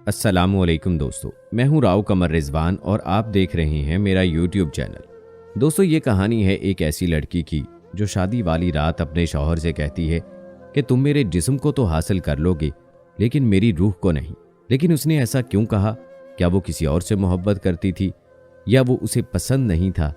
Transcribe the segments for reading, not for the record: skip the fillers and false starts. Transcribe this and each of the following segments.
अस्सलामुअलैकुम दोस्तों, मैं हूं राव कमर रिजवान और आप देख रहे हैं मेरा यूट्यूब चैनल। दोस्तों, ये कहानी है एक ऐसी लड़की की जो शादी वाली रात अपने शौहर से कहती है कि तुम मेरे जिस्म को तो हासिल कर लोगे लेकिन मेरी रूह को नहीं। लेकिन उसने ऐसा क्यों कहा? क्या वो किसी और से मोहब्बत करती थी या वो उसे पसंद नहीं था?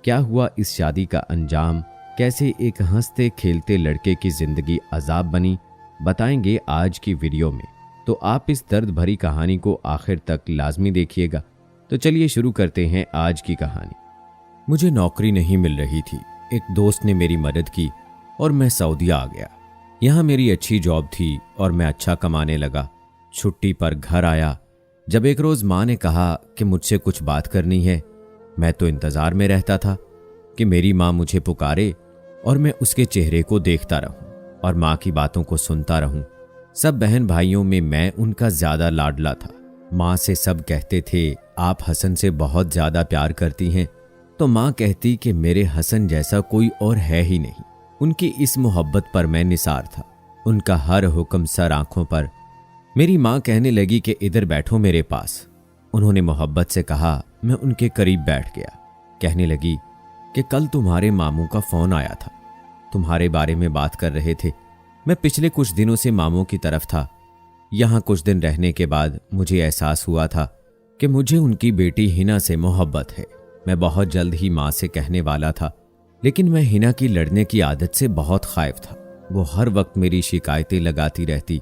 क्या हुआ इस शादी का अंजाम? कैसे एक हंसते खेलते लड़के की जिंदगी अजाब बनी, बताएंगे आज की वीडियो में। तो आप इस दर्द भरी कहानी को आखिर तक लाजमी देखिएगा। तो चलिए शुरू करते हैं आज की कहानी। मुझे नौकरी नहीं मिल रही थी। एक दोस्त ने मेरी मदद की और मैं सऊदी आ गया। यहाँ मेरी अच्छी जॉब थी और मैं अच्छा कमाने लगा। छुट्टी पर घर आया जब एक रोज़ माँ ने कहा कि मुझसे कुछ बात करनी है। मैं तो इंतज़ार में रहता था कि मेरी माँ मुझे पुकारे और मैं उसके चेहरे को देखता रहूं और माँ की बातों को सुनता रहूं। सब बहन भाइयों में मैं उनका ज्यादा लाडला था। माँ से सब कहते थे आप हसन से बहुत ज्यादा प्यार करती हैं, तो माँ कहती कि मेरे हसन जैसा कोई और है ही नहीं। उनकी इस मोहब्बत पर मैं निसार था, उनका हर हुक्म सर आंखों पर। मेरी माँ कहने लगी कि इधर बैठो मेरे पास। उन्होंने मोहब्बत से कहा, मैं उनके करीब बैठ गया। कहने लगी कि कल तुम्हारे मामू का फोन आया था, तुम्हारे बारे में बात कर रहे थे। मैं पिछले कुछ दिनों से मामू की तरफ था। यहाँ कुछ दिन रहने के बाद मुझे एहसास हुआ था कि मुझे उनकी बेटी हिना से मोहब्बत है। मैं बहुत जल्द ही माँ से कहने वाला था, लेकिन मैं हिना की लड़ने की आदत से बहुत खौफ था। वो हर वक्त मेरी शिकायतें लगाती रहती।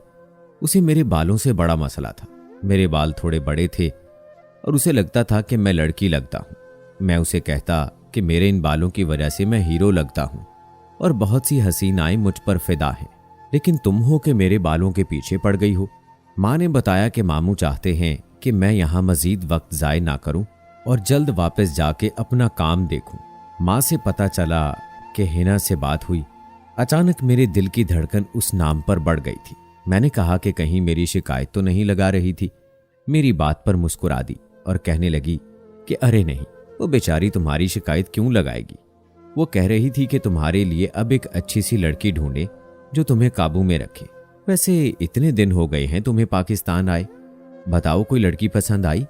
उसे मेरे बालों से बड़ा मसला था। मेरे बाल थोड़े बड़े थे और उसे लगता था कि मैं लड़की लगता हूँ। मैं उसे कहता कि मेरे इन बालों की वजह से मैं हीरो लगता हूँ और बहुत सी हसीनाएं मुझ पर फिदा हैं, लेकिन तुम हो कि मेरे बालों के पीछे पड़ गई हो। माँ ने बताया कि मामू चाहते हैं कि मैं यहाँ मजीद वक्त ज़ाय ना करूं और जल्द वापस जाके अपना काम देखूं। माँ से पता चला कि हिना से बात हुई। अचानक मेरे दिल की धड़कन उस नाम पर बढ़ गई थी। मैंने कहा कि कहीं मेरी शिकायत तो नहीं लगा रही थी। मेरी बात पर मुस्कुरा दी और कहने लगी कि अरे नहीं, वो बेचारी तुम्हारी शिकायत क्यों लगाएगी। वो कह रही थी कि तुम्हारे लिए अब एक अच्छी सी लड़की ढूंढे जो तुम्हें काबू में रखे। वैसे इतने दिन हो गए हैं तुम्हें पाकिस्तान आए, बताओ कोई लड़की पसंद आई?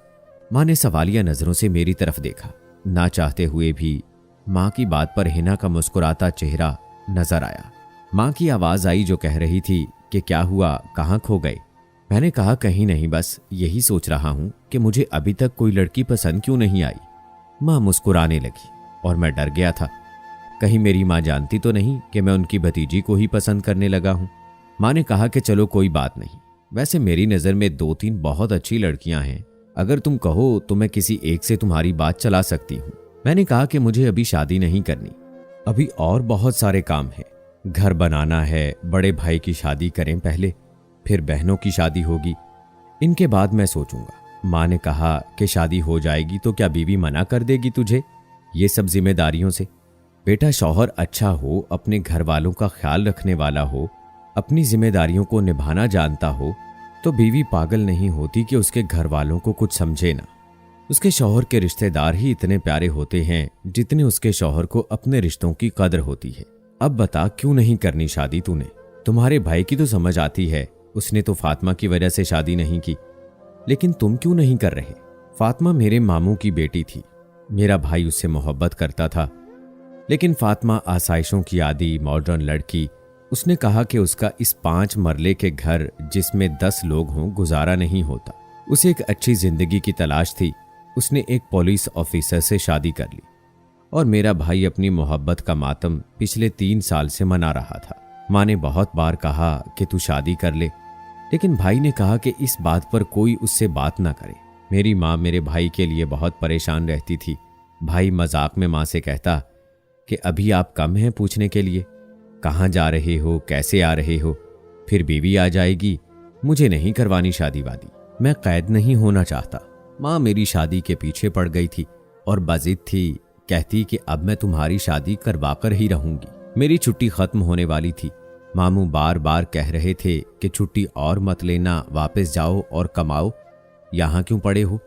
माँ ने सवालिया नजरों से मेरी तरफ देखा। ना चाहते हुए भी माँ की बात पर हिना का मुस्कुराता चेहरा नजर आया। माँ की आवाज आई जो कह रही थी कि क्या हुआ, कहाँ खो गए? मैंने कहा कहीं नहीं, बस यही सोच रहा हूँ कि मुझे अभी तक कोई लड़की पसंद क्यों नहीं आई। माँ मुस्कुराने लगी और मैं डर गया था। कहीं मेरी माँ जानती तो नहीं कि मैं उनकी भतीजी को ही पसंद करने लगा हूँ। माँ ने कहा कि चलो कोई बात नहीं, वैसे मेरी नज़र में 2-3 बहुत अच्छी लड़कियां हैं। अगर तुम कहो तो मैं किसी एक से तुम्हारी बात चला सकती हूँ। मैंने कहा कि मुझे अभी शादी नहीं करनी, अभी और बहुत सारे काम हैं। घर बनाना है, बड़े भाई की शादी करें पहले, फिर बहनों की शादी होगी, इनके बाद मैं सोचूंगा। माँ ने कहा कि शादी हो जाएगी तो क्या बीवी मना कर देगी तुझे ये सब जिम्मेदारियों से? बेटा, शौहर अच्छा हो, अपने घर वालों का ख्याल रखने वाला हो, अपनी जिम्मेदारियों को निभाना जानता हो, तो बीवी पागल नहीं होती कि उसके घर वालों को कुछ समझे ना। उसके शौहर के रिश्तेदार ही इतने प्यारे होते हैं जितने उसके शौहर को अपने रिश्तों की कदर होती है। अब बता क्यों नहीं करनी शादी तूने? तुम्हारे भाई की तो समझ आती है, उसने तो फातिमा की वजह से शादी नहीं की, लेकिन तुम क्यों नहीं कर रहे? फातिमा मेरे मामू की बेटी थी। मेरा भाई उससे मोहब्बत करता था, लेकिन फातिमा आसाइशों की आदी मॉडर्न लड़की। उसने कहा कि उसका इस 5 मरले के घर जिसमें 10 लोग हों गुजारा नहीं होता। उसे एक अच्छी जिंदगी की तलाश थी। उसने एक पुलिस ऑफिसर से शादी कर ली और मेरा भाई अपनी मोहब्बत का मातम पिछले 3 साल से मना रहा था। माँ ने बहुत बार कहा कि तू शादी कर ले, लेकिन भाई ने कहा कि इस बात पर कोई उससे बात ना करे। मेरी माँ मेरे भाई के लिए बहुत परेशान रहती थी। भाई मजाक में माँ से कहता कि अभी आप कम हैं पूछने के लिए, कहाँ जा रहे हो, कैसे आ रहे हो, फिर बीवी आ जाएगी, मुझे नहीं करवानी शादी वादी, मैं कैद नहीं होना चाहता। माँ मेरी शादी के पीछे पड़ गई थी और बाजिद थी। कहती कि अब मैं तुम्हारी शादी करवा कर ही रहूंगी। मेरी छुट्टी खत्म होने वाली थी। मामू बार बार कह रहे थे कि छुट्टी और मत लेना, वापस जाओ और कमाओ, यहाँ क्यों पड़े हो?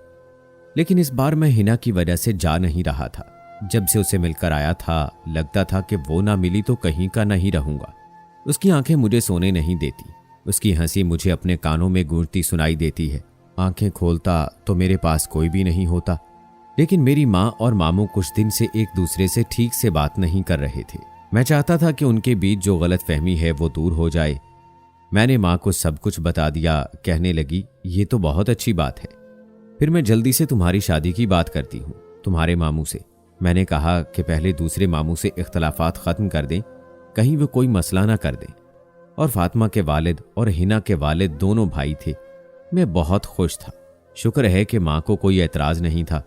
लेकिन इस बार मैं हिना की वजह से जा नहीं रहा था। जब से उसे मिलकर आया था लगता था कि वो ना मिली तो कहीं का नहीं रहूंगा। उसकी आंखें मुझे सोने नहीं देती, उसकी हंसी मुझे अपने कानों में गूंजती सुनाई देती है। आंखें खोलता तो मेरे पास कोई भी नहीं होता। लेकिन मेरी माँ और मामू कुछ दिन से एक दूसरे से ठीक से बात नहीं कर रहे थे। मैं चाहता था कि उनके बीच जो गलतफहमी है वो दूर हो जाए। मैंने माँ को सब कुछ बता दिया। कहने लगी, ये तो बहुत अच्छी बात है, फिर मैं जल्दी से तुम्हारी शादी की बात करती हूँ तुम्हारे मामू से। मैंने कहा कि पहले दूसरे मामू से इख्तलाफात ख़त्म कर दें, कहीं वो कोई मसला ना कर दें। और फातिमा के वालिद और हिना के वालिद दोनों भाई थे। मैं बहुत खुश था। शुक्र है कि माँ को कोई एतराज़ नहीं था।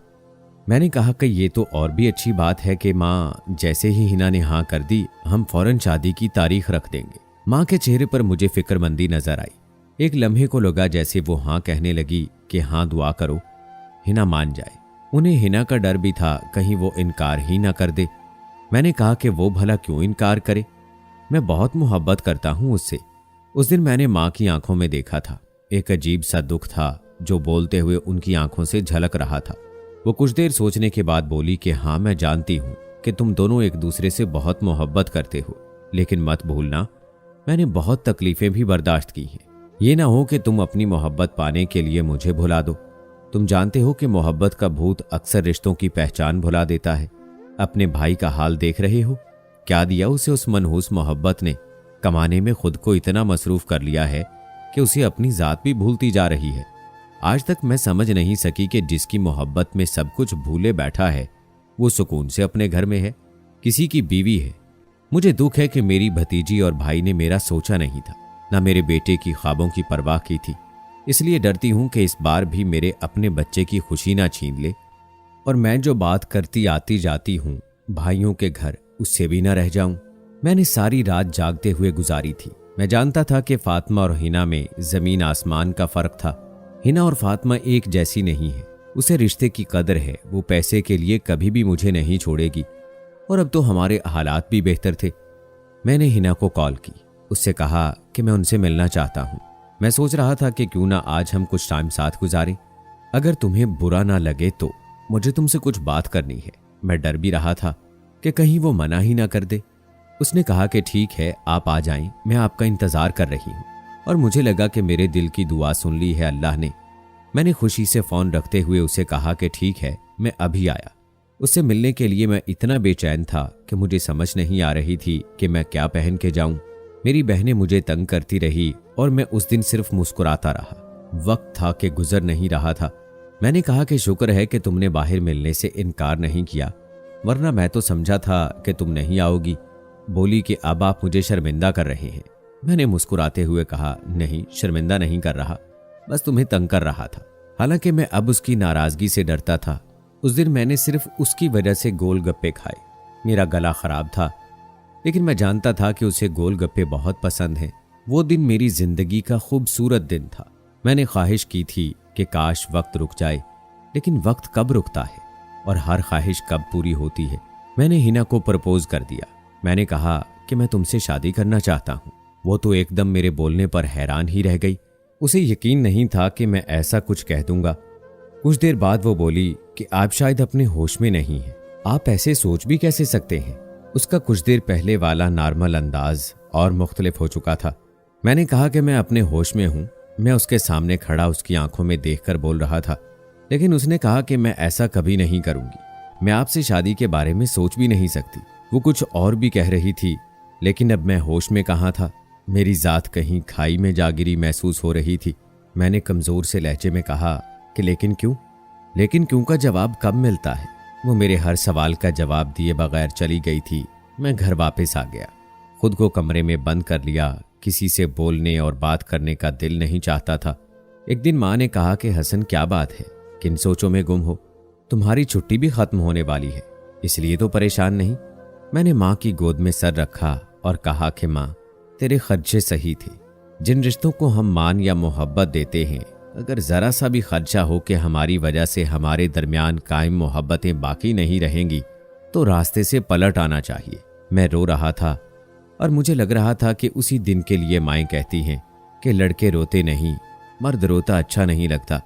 मैंने कहा कि ये तो और भी अच्छी बात है कि माँ, जैसे ही हिना ने हाँ कर दी हम फौरन शादी की तारीख रख देंगे। माँ के चेहरे पर मुझे फिक्रमंदी नजर आई। एक लम्हे को लगा जैसे वो हाँ कहने लगी कि हाँ दुआ करो हिना मान जाए। उन्हें हिना का डर भी था कहीं वो इनकार ही ना कर दे। मैंने कहा कि वो भला क्यों इनकार करे, मैं बहुत मोहब्बत करता हूँ उससे। उस दिन मैंने माँ की आंखों में देखा था, एक अजीब सा दुख था जो बोलते हुए उनकी आंखों से झलक रहा था। वो कुछ देर सोचने के बाद बोली कि हाँ, मैं जानती हूँ कि तुम दोनों एक दूसरे से बहुत मोहब्बत करते हो, लेकिन मत भूलना मैंने बहुत तकलीफें भी बर्दाश्त की हैं। ये ना हो कि तुम अपनी मोहब्बत पाने के लिए मुझे भुला दो। तुम जानते हो कि मोहब्बत का भूत अक्सर रिश्तों की पहचान भुला देता है। अपने भाई का हाल देख रहे हो, क्या दिया उसे उस मनहूस मोहब्बत ने। कमाने में खुद को इतना मसरूफ कर लिया है कि उसे अपनी जात भी भूलती जा रही है। आज तक मैं समझ नहीं सकी कि जिसकी मोहब्बत में सब कुछ भूले बैठा है वो सुकून से अपने घर में है, किसी की बीवी है। मुझे दुख है कि मेरी भतीजी और भाई ने मेरा सोचा नहीं था, ना मेरे बेटे की ख्वाबों की परवाह की थी। इसलिए डरती हूं कि इस बार भी मेरे अपने बच्चे की खुशी ना छीन ले और मैं जो बात करती आती जाती हूं भाइयों के घर, उससे भी ना रह जाऊं। मैंने सारी रात जागते हुए गुजारी थी। मैं जानता था कि फातिमा और हिना में जमीन आसमान का फर्क था। हिना और फातिमा एक जैसी नहीं है। उसे रिश्ते की कदर है, वो पैसे के लिए कभी भी मुझे नहीं छोड़ेगी। और अब तो हमारे हालात भी बेहतर थे। मैंने हिना को कॉल की, उससे कहा कि मैं उनसे मिलना चाहता हूँ। मैं सोच रहा था कि क्यों ना आज हम कुछ टाइम साथ गुजारें। अगर तुम्हें बुरा ना लगे तो मुझे तुमसे कुछ बात करनी है। मैं डर भी रहा था कि कहीं वो मना ही ना कर दे। उसने कहा कि ठीक है, आप आ जाएं, मैं आपका इंतज़ार कर रही हूँ। और मुझे लगा कि मेरे दिल की दुआ सुन ली है अल्लाह ने। मैंने खुशी से फ़ोन रखते हुए उसे कहा कि ठीक है, मैं अभी आया। उससे मिलने के लिए मैं इतना बेचैन था कि मुझे समझ नहीं आ रही थी कि मैं क्या पहन के जाऊं। मेरी बहनें मुझे तंग करती रही और मैं उस दिन सिर्फ मुस्कुराता रहा। वक्त था कि गुजर नहीं रहा था। मैंने कहा कि शुक्र है कि तुमने बाहर मिलने से इनकार नहीं किया, वरना मैं तो समझा था कि तुम नहीं आओगी। बोली कि अब आप मुझे शर्मिंदा कर रहे हैं। मैंने मुस्कुराते हुए कहा, नहीं, शर्मिंदा नहीं कर रहा, बस तुम्हें तंग कर रहा था। हालांकि मैं अब उसकी नाराजगी से डरता था। उस दिन मैंने सिर्फ उसकी वजह से गोलगप्पे खाए। मेरा गला खराब था, लेकिन मैं जानता था कि उसे गोलगप्पे बहुत पसंद हैं। वो दिन मेरी जिंदगी का खूबसूरत दिन था। मैंने ख्वाहिश की थी कि काश वक्त रुक जाए, लेकिन वक्त कब रुकता है और हर ख्वाहिश कब पूरी होती है। मैंने हिना को प्रपोज कर दिया। मैंने कहा कि मैं तुमसे शादी करना चाहता हूँ। वो तो एकदम मेरे बोलने पर हैरान ही रह गई। उसे यकीन नहीं था कि मैं ऐसा कुछ कह दूंगा। कुछ देर बाद वो बोली कि आप शायद अपने होश में नहीं हैं। आप ऐसे सोच भी कैसे सकते हैं। उसका कुछ देर पहले वाला नॉर्मल अंदाज और मुख्तलिफ हो चुका था। मैंने कहा कि मैं अपने होश में हूँ। मैं उसके सामने खड़ा उसकी आंखों में देखकर बोल रहा था, लेकिन उसने कहा कि मैं ऐसा कभी नहीं करूंगी। मैं आपसे शादी के बारे में सोच भी नहीं सकती। वो कुछ और भी कह रही थी, लेकिन अब मैं होश में कहाँ था। मेरी जात कहीं खाई में जा गिरी महसूस हो रही थी। मैंने कमज़ोर से लहजे में कहा कि लेकिन क्यों? लेकिन क्यों का जवाब कब मिलता है? वो मेरे हर सवाल का जवाब दिए बगैर चली गई थी। मैं घर वापस आ गया, खुद को कमरे में बंद कर लिया। किसी से बोलने और बात करने का दिल नहीं चाहता था। एक दिन माँ ने कहा कि हसन, क्या बात है, किन सोचों में गुम हो? तुम्हारी छुट्टी भी खत्म होने वाली है, इसलिए तो परेशान नहीं। मैंने माँ की गोद में सर रखा और कहा कि माँ, तेरे खर्चे सही थे। जिन रिश्तों को हम मान या मोहब्बत देते हैं, अगर ज़रा सा भी खर्चा हो कि हमारी वजह से हमारे दरमियान कायम मोहब्बतें बाकी नहीं रहेंगी, तो रास्ते से पलट आना चाहिए। मैं रो रहा था और मुझे लग रहा था कि उसी दिन के लिए माएँ कहती हैं कि लड़के रोते नहीं, मर्द रोता अच्छा नहीं लगता।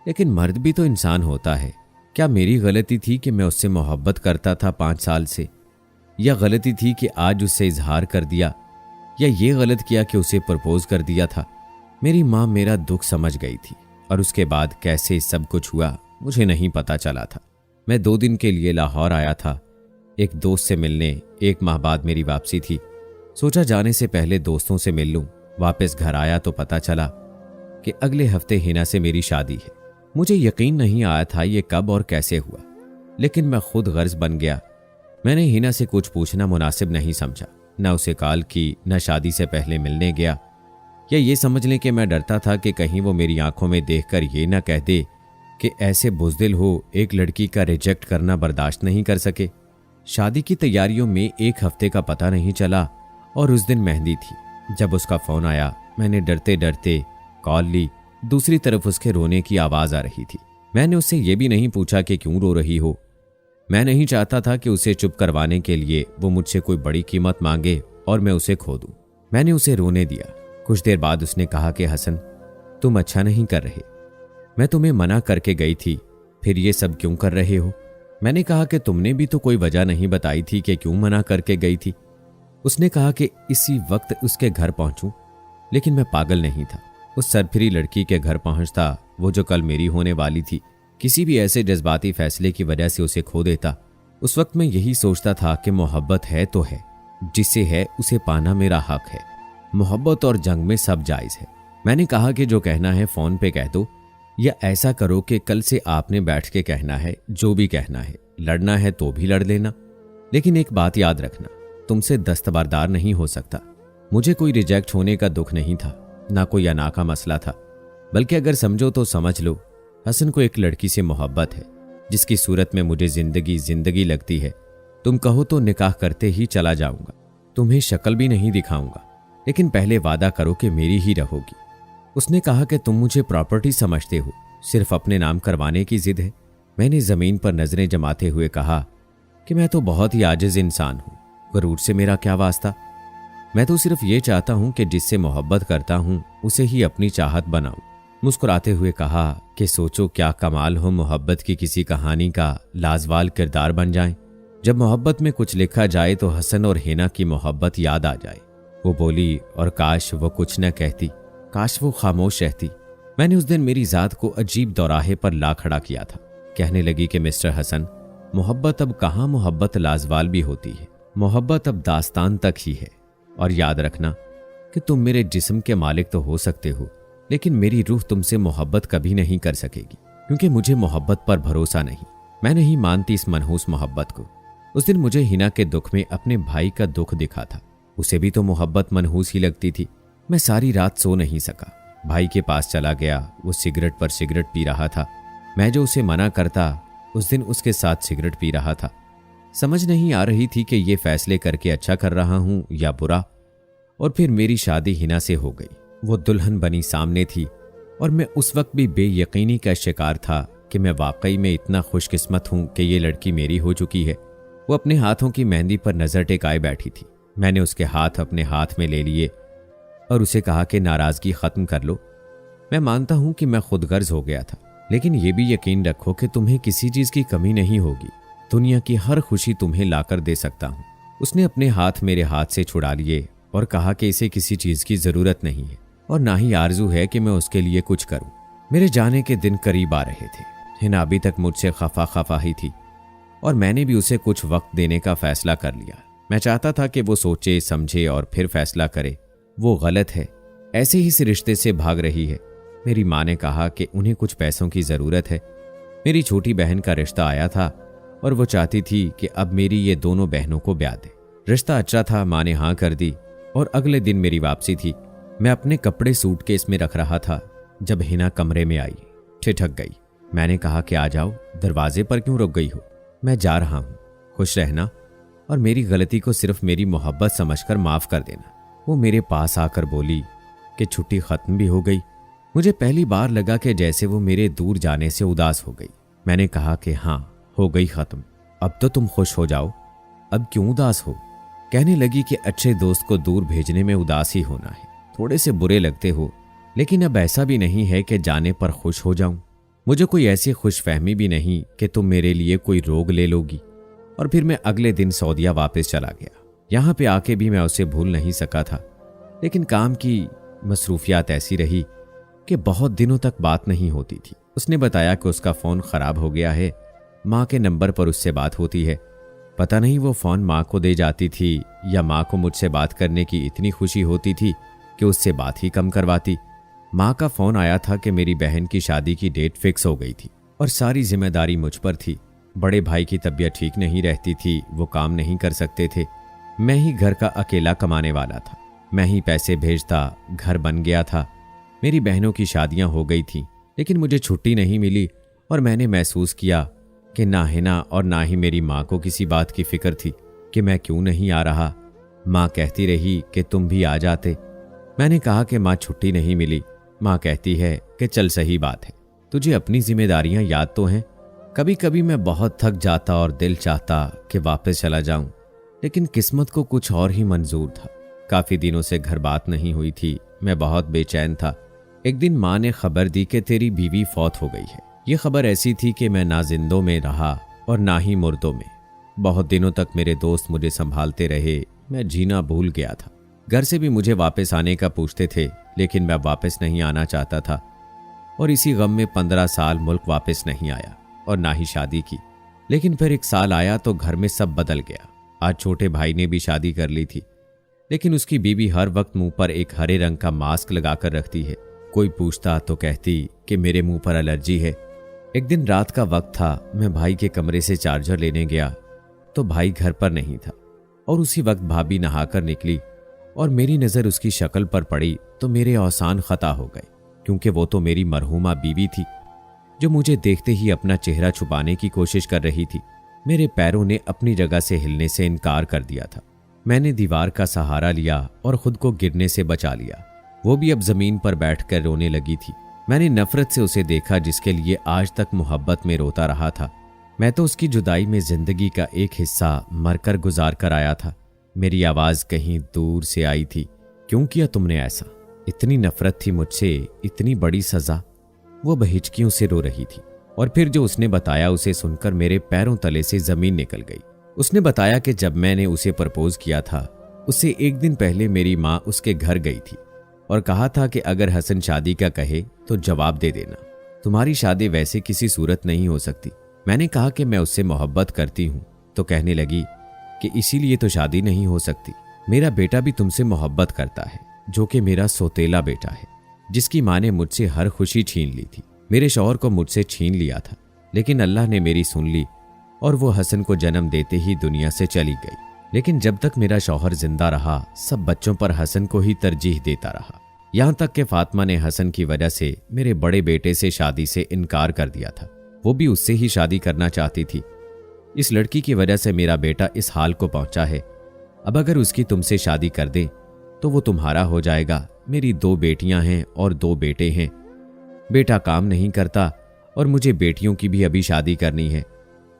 लेकिन मर्द भी तो इंसान होता है। क्या मेरी गलती थी कि मैं उससे मोहब्बत करता था 5 साल से? या गलती थी कि आज उससे इजहार कर दिया? या ये गलत किया कि उसे प्रपोज कर दिया था? मेरी माँ मेरा दुख समझ गई थी और उसके बाद कैसे सब कुछ हुआ मुझे नहीं पता चला था। मैं 2 दिन के लिए लाहौर आया था एक दोस्त से मिलने। 1 माह बाद मेरी वापसी थी। सोचा जाने से पहले दोस्तों से मिल लूं। वापस घर आया तो पता चला कि अगले हफ्ते हिना से मेरी शादी है। मुझे यकीन नहीं आया था ये कब और कैसे हुआ, लेकिन मैं खुद गर्ज बन गया। मैंने हिना से कुछ पूछना मुनासिब नहीं समझा। न उसे कॉल की, न शादी से पहले मिलने गया। या ये समझ लें कि मैं डरता था कि कहीं वो मेरी आंखों में देखकर ये ना कह दे कि ऐसे बुज़दिल हो एक लड़की का रिजेक्ट करना बर्दाश्त नहीं कर सके। शादी की तैयारियों में 1 हफ्ते का पता नहीं चला और उस दिन मेहंदी थी। जब उसका फ़ोन आया मैंने डरते डरते कॉल ली। दूसरी तरफ उसके रोने की आवाज़ आ रही थी। मैंने उससे ये भी नहीं पूछा कि क्यों रो रही हो। मैं नहीं चाहता था कि उसे चुप करवाने के लिए वो मुझसे कोई बड़ी कीमत मांगे और मैं उसे खो दूं। मैंने उसे रोने दिया। कुछ देर बाद उसने कहा कि हसन, तुम अच्छा नहीं कर रहे। मैं तुम्हें मना करके गई थी, फिर ये सब क्यों कर रहे हो? मैंने कहा कि तुमने भी तो कोई वजह नहीं बताई थी कि क्यों मना करके गई थी। उसने कहा कि इसी वक्त उसके घर पहुंचूं, लेकिन मैं पागल नहीं था। उस सरफिरी लड़की के घर पहुंचता, वो जो कल मेरी होने वाली थी। किसी भी ऐसे जज्बाती फैसले की वजह से उसे खो देता। उस वक्त मैं यही सोचता था कि मोहब्बत है तो है, जिसे है उसे पाना मेरा हक है। मोहब्बत और जंग में सब जायज है। मैंने कहा कि जो कहना है फोन पे कह दो, या ऐसा करो कि कल से आपने बैठ के कहना है, जो भी कहना है। लड़ना है तो भी लड़ लेना, लेकिन एक बात याद रखना, तुमसे दस्तबरदार नहीं हो सकता। मुझे कोई रिजेक्ट होने का दुख नहीं था, ना कोई अना का मसला था, बल्कि अगर समझो तो समझ लो, हसन को एक लड़की से मोहब्बत है जिसकी सूरत में मुझे जिंदगी लगती है। तुम कहो तो निकाह करते ही चला जाऊंगा, तुम्हें शक्ल भी नहीं दिखाऊंगा, लेकिन पहले वादा करो कि मेरी ही रहोगी। उसने कहा कि तुम मुझे प्रॉपर्टी समझते हो, सिर्फ अपने नाम करवाने की जिद है। मैंने जमीन पर नजरें जमाते हुए कहा कि मैं तो बहुत ही आजिज इंसान हूं, गरूर से मेरा क्या वास्ता। मैं तो सिर्फ ये चाहता हूं कि जिससे मोहब्बत करता हूं उसे ही अपनी चाहत बनाऊं। मुस्कुराते हुए कहा कि सोचो क्या कमाल हो मोहब्बत की किसी कहानी का लाजवाल किरदार बन जाए। जब मोहब्बत में कुछ लिखा जाए तो हसन और हिना की मोहब्बत याद आ जाए। वो बोली, और काश वो कुछ न कहती, काश वो खामोश रहती। मैंने उस दिन मेरी जात को अजीब दौराहे पर ला खड़ा किया था। कहने लगी कि मिस्टर हसन, मोहब्बत अब कहाँ मोहब्बत लाजवाल भी होती है, मोहब्बत अब दास्तान तक ही है। और याद रखना कि तुम मेरे जिस्म के मालिक तो हो सकते हो, लेकिन मेरी रूह तुमसे मोहब्बत कभी नहीं कर सकेगी, क्योंकि मुझे मोहब्बत पर भरोसा नहीं। मैं नहीं मानती इस मनहूस मोहब्बत को। उस दिन मुझे हिना के दुख में अपने भाई का दुख दिखा था। उसे भी तो मोहब्बत मनहूस ही लगती थी। मैं सारी रात सो नहीं सका। भाई के पास चला गया। वो सिगरेट पर सिगरेट पी रहा था। मैं जो उसे मना करता, उस दिन उसके साथ सिगरेट पी रहा था। समझ नहीं आ रही थी कि ये फैसले करके अच्छा कर रहा हूं या बुरा। और फिर मेरी शादी हिना से हो गई। वो दुल्हन बनी सामने थी और मैं उस वक्त भी बेयकीनी का शिकार था कि मैं वाकई में इतना खुशकिस्मत हूं कि ये लड़की मेरी हो चुकी है। वो अपने हाथों की मेहंदी पर नजर टेकाए बैठी थी। मैंने उसके हाथ अपने हाथ में ले लिए और उसे कहा कि नाराजगी खत्म कर लो। मैं मानता हूं कि मैं खुदगर्ज हो गया था, लेकिन यह भी यकीन रखो कि तुम्हें किसी चीज की कमी नहीं होगी। दुनिया की हर खुशी तुम्हें लाकर दे सकता हूं। उसने अपने हाथ मेरे हाथ से छुड़ा लिए और कहा कि इसे किसी चीज की जरूरत नहीं है और ना ही आरजू है कि मैं उसके लिए कुछ करूं। मेरे जाने के दिन करीब आ रहे थे। हिना अभी तक मुझसे खफा ही थी और मैंने भी उसे कुछ वक्त देने का फैसला कर लिया। मैं चाहता था कि वो सोचे समझे और फिर फैसला करे। वो गलत है, ऐसे ही इस रिश्ते से भाग रही है। मेरी माँ ने कहा कि उन्हें कुछ पैसों की ज़रूरत है। मेरी छोटी बहन का रिश्ता आया था और वो चाहती थी कि अब मेरी ये दोनों बहनों को ब्याह दे। रिश्ता अच्छा था, माँ ने हाँ कर दी और अगले दिन मेरी वापसी थी। मैं अपने कपड़े सूटकेस में रख रहा था जब हिना कमरे में आई, ठिठक गई। मैंने कहा कि आ जाओ, दरवाजे पर क्यों रुक गई हो? मैं जा रहा हूँ, खुश रहना और मेरी गलती को सिर्फ मेरी मोहब्बत समझकर माफ़ कर देना। वो मेरे पास आकर बोली कि छुट्टी ख़त्म भी हो गई। मुझे पहली बार लगा कि जैसे वो मेरे दूर जाने से उदास हो गई। मैंने कहा कि हाँ, हो गई ख़त्म, अब तो तुम खुश हो जाओ, अब क्यों उदास हो? कहने लगी कि अच्छे दोस्त को दूर भेजने में उदास ही होना है, थोड़े से बुरे लगते हो, लेकिन अब ऐसा भी नहीं है कि जाने पर खुश हो जाऊं। मुझे कोई ऐसी खुशफहमी भी नहीं कि तुम मेरे लिए कोई रोग ले लोगी। और फिर मैं अगले दिन सऊदीया वापस चला गया। यहाँ पे आके भी मैं उसे भूल नहीं सका था, लेकिन काम की मसरूफियात ऐसी रही कि बहुत दिनों तक बात नहीं होती थी। उसने बताया कि उसका फ़ोन ख़राब हो गया है, माँ के नंबर पर उससे बात होती है। पता नहीं वो फ़ोन माँ को दे जाती थी या माँ को मुझसे बात करने की इतनी खुशी होती थी कि उससे बात ही कम करवाती। माँ का फ़ोन आया था कि मेरी बहन की शादी की डेट फिक्स हो गई थी और सारी जिम्मेदारी मुझ पर थी। बड़े भाई की तबीयत ठीक नहीं रहती थी, वो काम नहीं कर सकते थे। मैं ही घर का अकेला कमाने वाला था, मैं ही पैसे भेजता। घर बन गया था, मेरी बहनों की शादियां हो गई थीं, लेकिन मुझे छुट्टी नहीं मिली और मैंने महसूस किया कि ना हिना और ना ही मेरी माँ को किसी बात की फिक्र थी कि मैं क्यों नहीं आ रहा। माँ कहती रही कि तुम भी आ जाते। मैंने कहा कि माँ छुट्टी नहीं मिली। माँ कहती है कि चल सही बात है, तुझे अपनी जिम्मेदारियां याद तो हैं। कभी कभी मैं बहुत थक जाता और दिल चाहता कि वापस चला जाऊं, लेकिन किस्मत को कुछ और ही मंजूर था। काफी दिनों से घर बात नहीं हुई थी, मैं बहुत बेचैन था। एक दिन माँ ने खबर दी कि तेरी बीवी फौत हो गई है। ये खबर ऐसी थी कि मैं ना जिंदों में रहा और ना ही मुर्दों में। बहुत दिनों तक मेरे दोस्त मुझे संभालते रहे, मैं जीना भूल गया था। घर से भी मुझे वापस आने का पूछते थे, लेकिन मैं वापस नहीं आना चाहता था और इसी गम में 15 साल मुल्क वापस नहीं आया और ना ही शादी की। लेकिन फिर एक साल आया तो घर में सब बदल गया। आज छोटे भाई ने भी शादी कर ली थी, लेकिन उसकी बीवी हर वक्त मुंह पर एक हरे रंग का मास्क लगाकर रखती है। कोई पूछता तो कहती कि मेरे मुंह पर एलर्जी है। एक दिन रात का वक्त था, मैं भाई के कमरे से चार्जर लेने गया तो भाई घर पर नहीं था और उसी वक्त भाभी नहाकर निकली और मेरी नज़र उसकी शक्ल पर पड़ी तो मेरे औसान खता हो गए, क्योंकि वो तो मेरी मरहूमा बीवी थी जो मुझे देखते ही अपना चेहरा छुपाने की कोशिश कर रही थी। मेरे पैरों ने अपनी जगह से हिलने से इनकार कर दिया था। मैंने दीवार का सहारा लिया और खुद को गिरने से बचा लिया। वो भी अब जमीन पर बैठकर रोने लगी थी। मैंने नफरत से उसे देखा जिसके लिए आज तक मोहब्बत में रोता रहा था। मैं तो उसकी जुदाई में जिंदगी का एक हिस्सा मरकर गुजार कर आया था। मेरी आवाज कहीं दूर से आई थी, क्यों किया तुमने ऐसा? इतनी नफरत थी मुझसे, इतनी बड़ी सजा। वो बहिचकियों से रो रही थी और फिर जो उसने बताया उसे सुनकर मेरे पैरों तले से जमीन निकल गई। उसने बताया कि जब मैंने उसे प्रपोज किया था, उससे एक दिन पहले मेरी माँ उसके घर गई थी और कहा था कि अगर हसन शादी का कहे तो जवाब दे देना, तुम्हारी शादी वैसे किसी सूरत नहीं हो सकती। मैंने कहा कि मैं उससे मोहब्बत करती हूँ, तो कहने लगी कि इसीलिए तो शादी नहीं हो सकती। मेरा बेटा भी तुमसे मोहब्बत करता है, जो कि मेरा सौतेला बेटा है, जिसकी माँ ने मुझसे हर खुशी छीन ली थी। मेरे शौहर को मुझसे छीन लिया था, लेकिन अल्लाह ने मेरी सुन ली और वो हसन को जन्म देते ही दुनिया से चली गई। लेकिन जब तक मेरा शौहर जिंदा रहा, सब बच्चों पर हसन को ही तरजीह देता रहा। यहाँ तक कि फातिमा ने हसन की वजह से मेरे बड़े बेटे से शादी से इनकार कर दिया था। वो भी उससे ही शादी करना चाहती थी। इस लड़की की वजह से मेरा बेटा इस हाल को पहुंचा है। अब अगर उसकी तुमसे शादी कर दे तो वो तुम्हारा हो जाएगा। मेरी 2 बेटियां हैं और 2 बेटे हैं। बेटा काम नहीं करता और मुझे बेटियों की भी अभी शादी करनी है,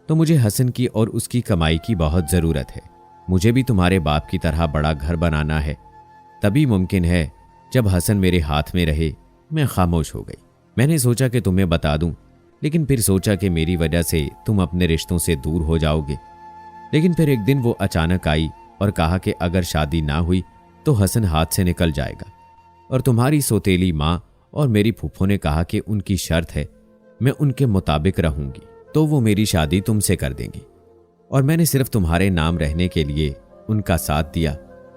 तो मुझे हसन की और उसकी कमाई की बहुत ज़रूरत है। मुझे भी तुम्हारे बाप की तरह बड़ा घर बनाना है। तभी मुमकिन है जब हसन मेरे हाथ में रहे। मैं खामोश हो गई। मैंने सोचा कि तुम्हें बता दूं, लेकिन फिर सोचा कि मेरी वजह से तुम अपने रिश्तों से दूर हो जाओगे। लेकिन फिर एक दिन वो अचानक आई और कहा कि अगर शादी ना हुई तो हसन हाथ से निकल जाएगा और तुम्हारी सौतेली माँ और मेरी फूफो ने कहा कि उनकी शर्त है मैं उनके मुताबिक रहूंगी तो वो मेरी शादी तुमसे कर देंगी। और मैंने सिर्फ तुम्हारे नाम रहने के लिए उनका साथ दिया।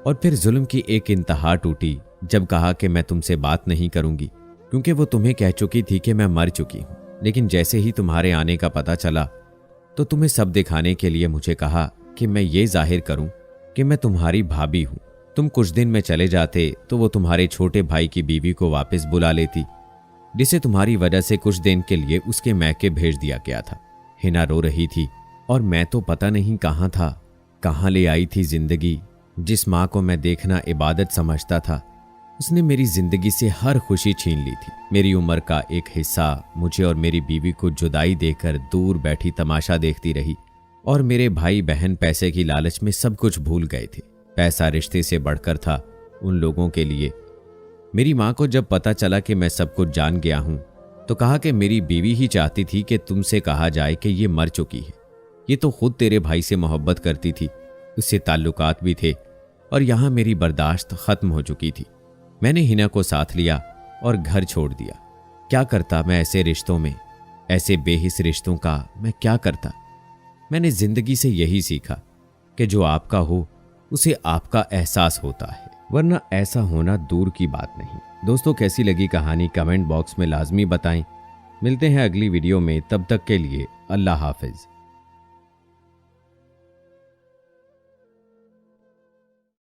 और फिर जुल्म की एक इंतहा टूटी जब कहा कि मैं तुमसे बात नहीं करूंगी, क्योंकि वो तुम्हें कह चुकी थी कि मैं मर चुकी हूं। लेकिन जैसे ही तुम्हारे आने का पता चला तो तुम्हें सब दिखाने के लिए मुझे कहा कि मैं ये जाहिर करूं कि मैं तुम्हारी भाभी हूं। तुम कुछ दिन में चले जाते तो वो तुम्हारे छोटे भाई की बीवी को वापस बुला लेती, जिसे तुम्हारी वजह से कुछ दिन के लिए उसके मैके भेज दिया गया था। हिना रो रही थी और मैं तो पता नहीं कहाँ था, कहाँ ले आई थी जिंदगी। जिस माँ को मैं देखना इबादत समझता था, उसने मेरी जिंदगी से हर खुशी छीन ली थी। मेरी उम्र का एक हिस्सा मुझे और मेरी बीवी को जुदाई देकर दूर बैठी तमाशा देखती रही और मेरे भाई बहन पैसे की लालच में सब कुछ भूल गए थे। पैसा रिश्ते से बढ़कर था उन लोगों के लिए। मेरी माँ को जब पता चला कि मैं सब कुछ जान गया हूँ तो कहा कि मेरी बीवी ही चाहती थी कि तुमसे कहा जाए कि ये मर चुकी है। ये तो खुद तेरे भाई से मोहब्बत करती थी, उससे ताल्लुकात भी थे और यहाँ मेरी बर्दाश्त खत्म हो चुकी थी। मैंने हिना को साथ लिया और घर छोड़ दिया। क्या करता मैं ऐसे रिश्तों में, ऐसे बेहिस रिश्तों का मैं क्या करता। मैंने जिंदगी से यही सीखा कि जो आपका हो उसे आपका एहसास होता है, वरना ऐसा होना दूर की बात नहीं। दोस्तों, कैसी लगी कहानी कमेंट बॉक्स में लाजमी बताएं। मिलते हैं अगली वीडियो में, तब तक के लिए अल्लाह हाफिज।